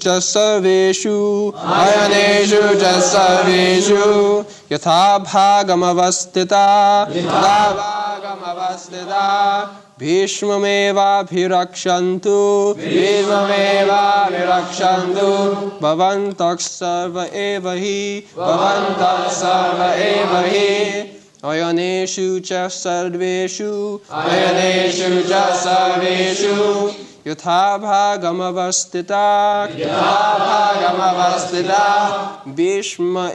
च सर्वेषु अयनेषु च सर्वेषु यथा भागमवस्थिता भीष्ममेवाभिरक्षन्तु भवन्तः सर्व एव हि अयनेषु च सर्वेषु यथा भागमवस्थिता भीष्ममेवाभिरक्षन्तु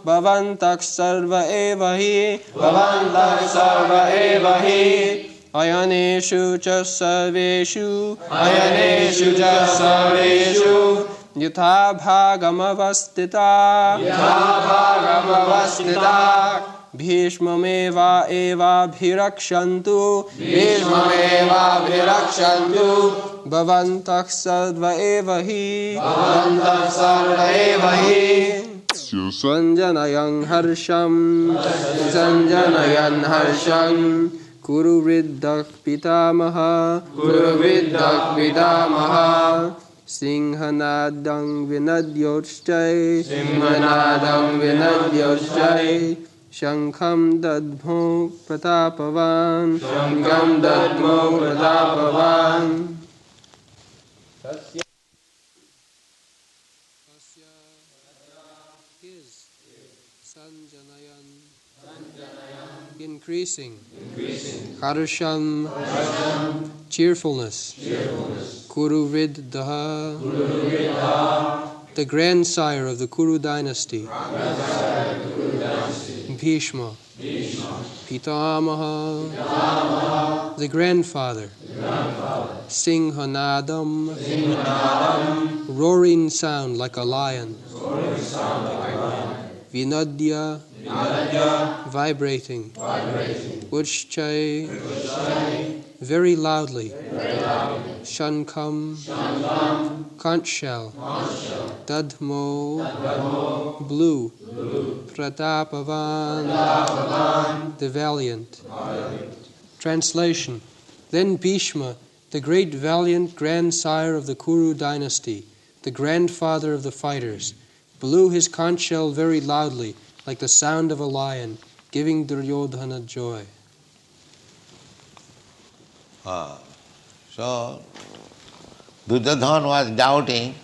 भवन्तः सर्व एव हि अयनेषु च सर्वेषु यथा भागमवस्थिता भीष्ममेवाभिरक्षन्तु भवन्तः सर्व एव हि सञ्जनयन् हर्षं कुरु वृद्धः पितामहः सिंहनादं विनद्योच्चै शङ्खं दद्मो प्रतापवान् increasing harsham cheerfulness Kuruvidha the grandsire of the Kuru dynasty Bhishma Pitamaha the grandfather Singhanadam roaring sound like a lion Vinadya vibrating Uchchai very loudly Shankam conch shell Dadmo blue Pratapavan the valiant. Translation. Then Bhishma, the great valiant grandsire of the Kuru dynasty, the grandfather of the fighters, blew his conch shell very loudly, like the sound of a lion, giving Duryodhana joy. So, Duryodhana was doubting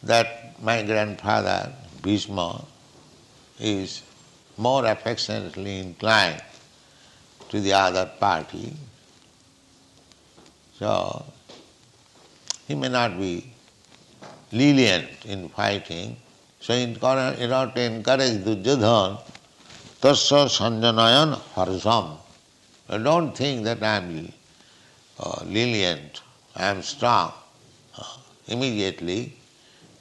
that my grandfather, Bhishma, is more affectionately inclined to the other party. So, he may not be lenient in fighting. So, in order to encourage Duryodhana, tasya sanjanayan harsam. Don't think that I am lenient, I am strong. Immediately,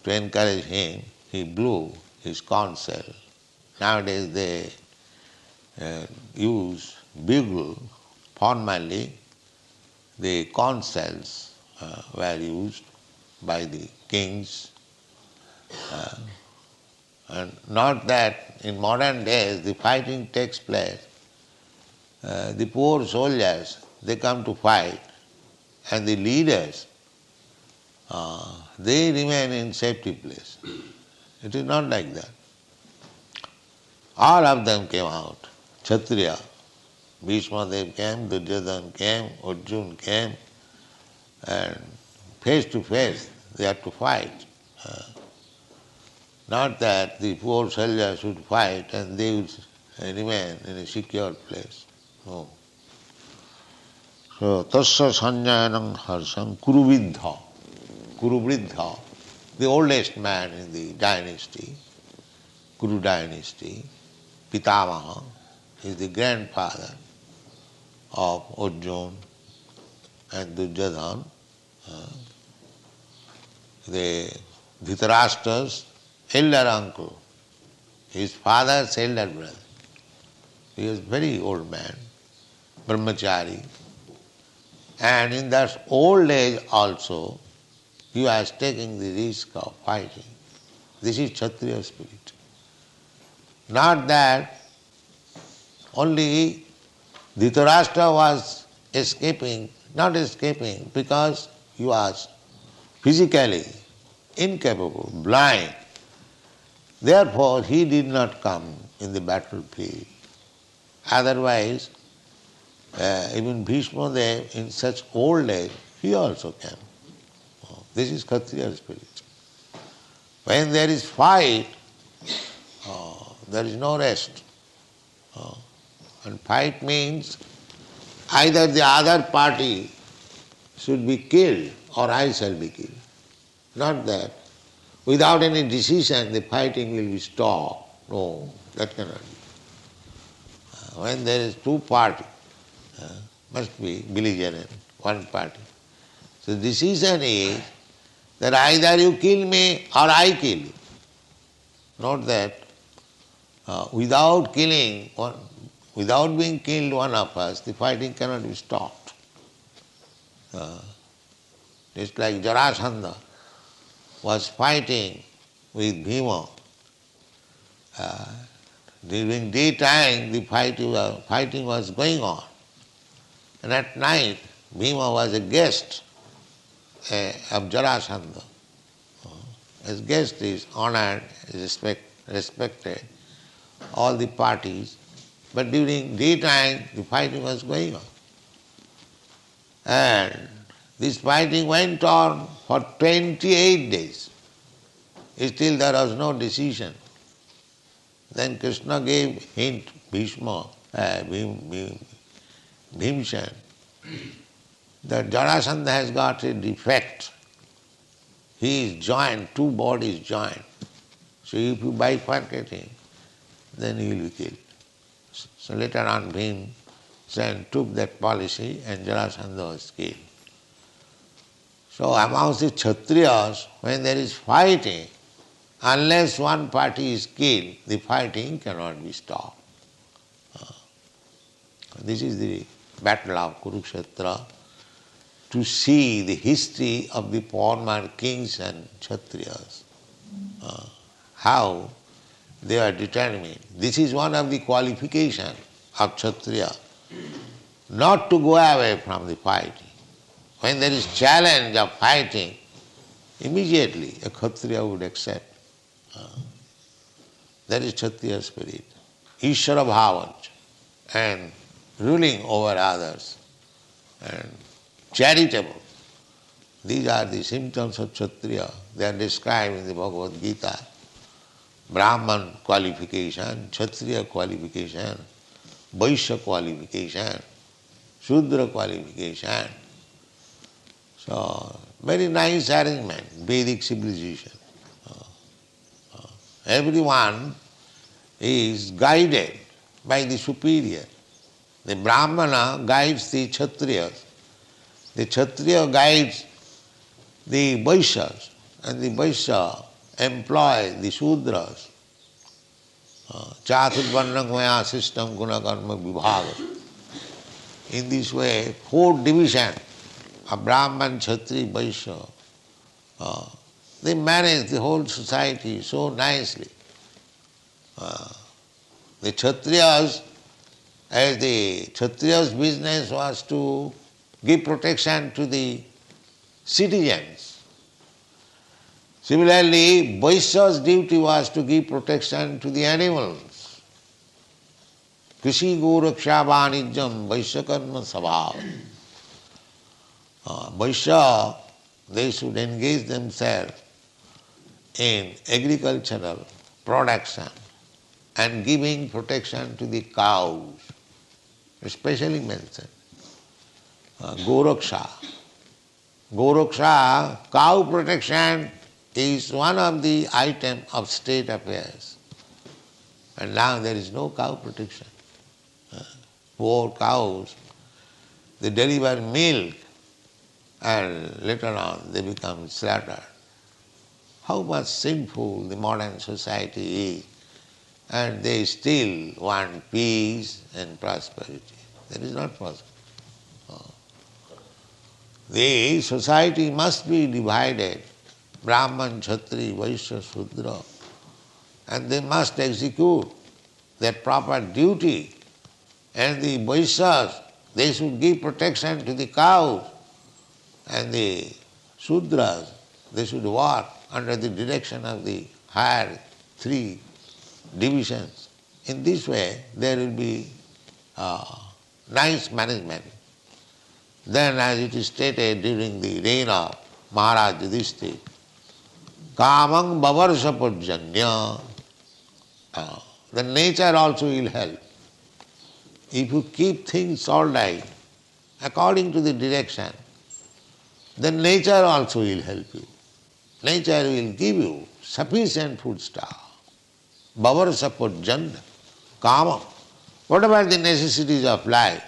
to encourage him, he blew his conch shell. Nowadays they use bugle. Formerly, the conch shells were used by the kings. And not that in modern days the fighting takes place. The poor soldiers, they come to fight, and the leaders, they remain in safety place. It is not like that. All of them came out. Kshatriya, Bhishma Dev came, Duryodhana came, Arjuna came, and face to face they had to fight. Not that the poor soldiers should fight and they would remain in a secure place. No. So, tasya sanjayanam harsam Kuruvidha, the oldest man in the dynasty, Kuru dynasty, Pitamaha, is the grandfather of Arjuna and Duryodhana. The Dhritarashtra's elder uncle, his father's elder brother. He was a very old man, brahmachari. And in that old age also, he was taking the risk of fighting. This is Kshatriya spirit. Not that only Dhritarashtra was not escaping because he was physically incapable, blind. Therefore, he did not come in the battlefield. Otherwise, even Bhishma Dev, in such old age, he also came. This is Kshatriya spirit. When there is fight, there is no rest. And fight means either the other party should be killed or I shall be killed. Not that without any decision the fighting will be stopped. No, that cannot be. When there is two parties, must be belligerent, one party. So the decision is that either you kill me or I kill you. Not that without being killed one of us, the fighting cannot be stopped. It's like Jarasandha was fighting with Bhima. During daytime the fighting was going on. And at night Bhima was a guest of Jarasandha. As guest is honored, respected, all the parties. But during daytime the fighting was going on. And this fighting went on for 28 days. Still there was no decision. Then Krishna gave hint, Bhimsen, that Jarasandha has got a defect. He is joined, two bodies joined. So if you bifurcate him, then he will be killed. So later on Bhimsen took that policy and Jarasandha was killed. So amongst the Kshatriyas, when there is fighting, unless one party is killed, the fighting cannot be stopped. This is the battle of Kurukshetra, to see the history of the former kings and Kshatriyas, how they are determined. This is one of the qualifications of Kshatriya, not to go away from the fighting. When there is challenge of fighting, immediately a Kshatriya would accept. That is Kshatriya spirit. Ishvara bhavancha, and ruling over others, and charitable. These are the symptoms of Kshatriya. They are described in the Bhagavad Gita. Brahman qualification, Kshatriya qualification, Vaishya qualification, Shudra qualification. So, very nice arrangement, Vedic civilization. Everyone is guided by the superior. The Brahmana guides the Kshatriyas. The Kshatriya guides the Vaishyas, and the Vaishya employ the Shudras. Chaturvarnamaya system gunakarma vibhaga. In this way, 4 divisions of Brahman, Kshatri, Vaishya, they manage the whole society so nicely. The Kshatriyas, as the Kshatriyas' business was to give protection to the citizens. Similarly, Vaishya's duty was to give protection to the animals. Krishi Goraksha Vanijam Vaishya Karma Sabhav. Vaishya, they should engage themselves in agricultural production and giving protection to the cows, especially mentioned. Goraksha. Goraksha, cow protection, is one of the items of state affairs. And now there is no cow protection. Poor cows, they deliver milk and later on they become slaughtered. How much sinful the modern society is, and they still want peace and prosperity. That is not possible. The society must be divided, Brahman, Kshatri, Vaishya, Shudra, and they must execute their proper duty And the Vaishyas, they should give protection to the cows, and the Shudras, they should work under the direction of the higher three divisions. In this way, there will be nice management. Then, as it is stated during the reign of Maharaj Yudhishthira, Kamang Bavarsha Purjanya, the nature also will help. If you keep things all right, according to the direction, then nature also will help you. Nature will give you sufficient foodstuff. Bavarsha Purjanya, Kama. Whatever the necessities of life,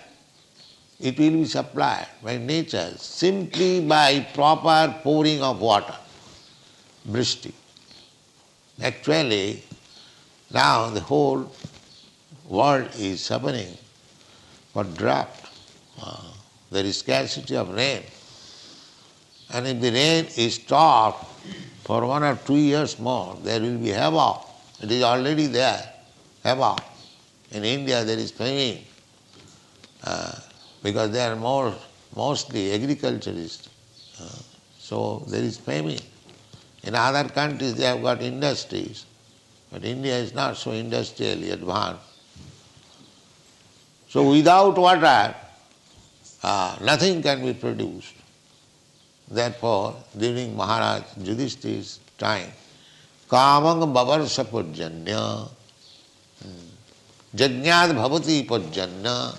it will be supplied by nature simply by proper pouring of water, vrishti. Actually, now the whole world is suffering for drought. There is scarcity of rain. And if the rain is stopped for 1 or 2 years more, there will be havoc. It is already there, havoc. In India there is famine because they are mostly agriculturists. So there is famine. In other countries they have got industries, but India is not so industrially advanced. So without water, nothing can be produced. Therefore, during Maharaj Yudhishthira's time, Kamang Bavarsha Purjanya, Jajñād Bhavati Purjanya.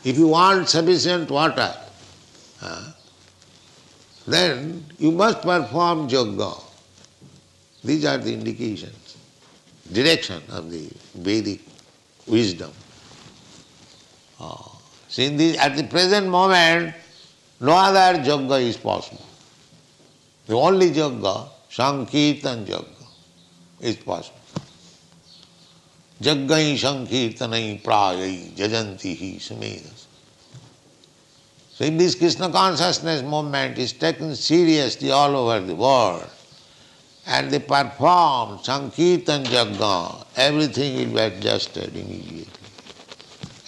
If you want sufficient water, then you must perform yoga. These are the indications, direction of the Vedic wisdom. So at the present moment, no other yoga is possible. The only yoga, Sankirtan yoga, is possible. Jaggai Sankirtanai Prayai Jajantihi Sumedas. So if this Krishna consciousness movement is taken seriously all over the world, and they perform Sankirtan yoga, everything will be adjusted immediately.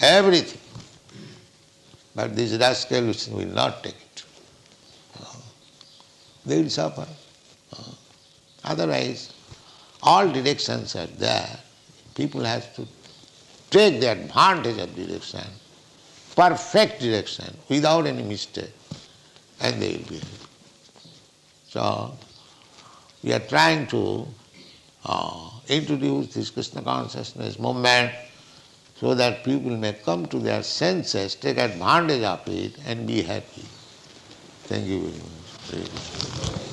Everything. But these rascals will not take it. They will suffer. Otherwise, all directions are there. People have to take the advantage of direction, perfect direction, without any mistake, and they will be happy. So, we are trying to introduce this Krishna consciousness movement so that people may come to their senses, take advantage of it, and be happy. Thank you very much.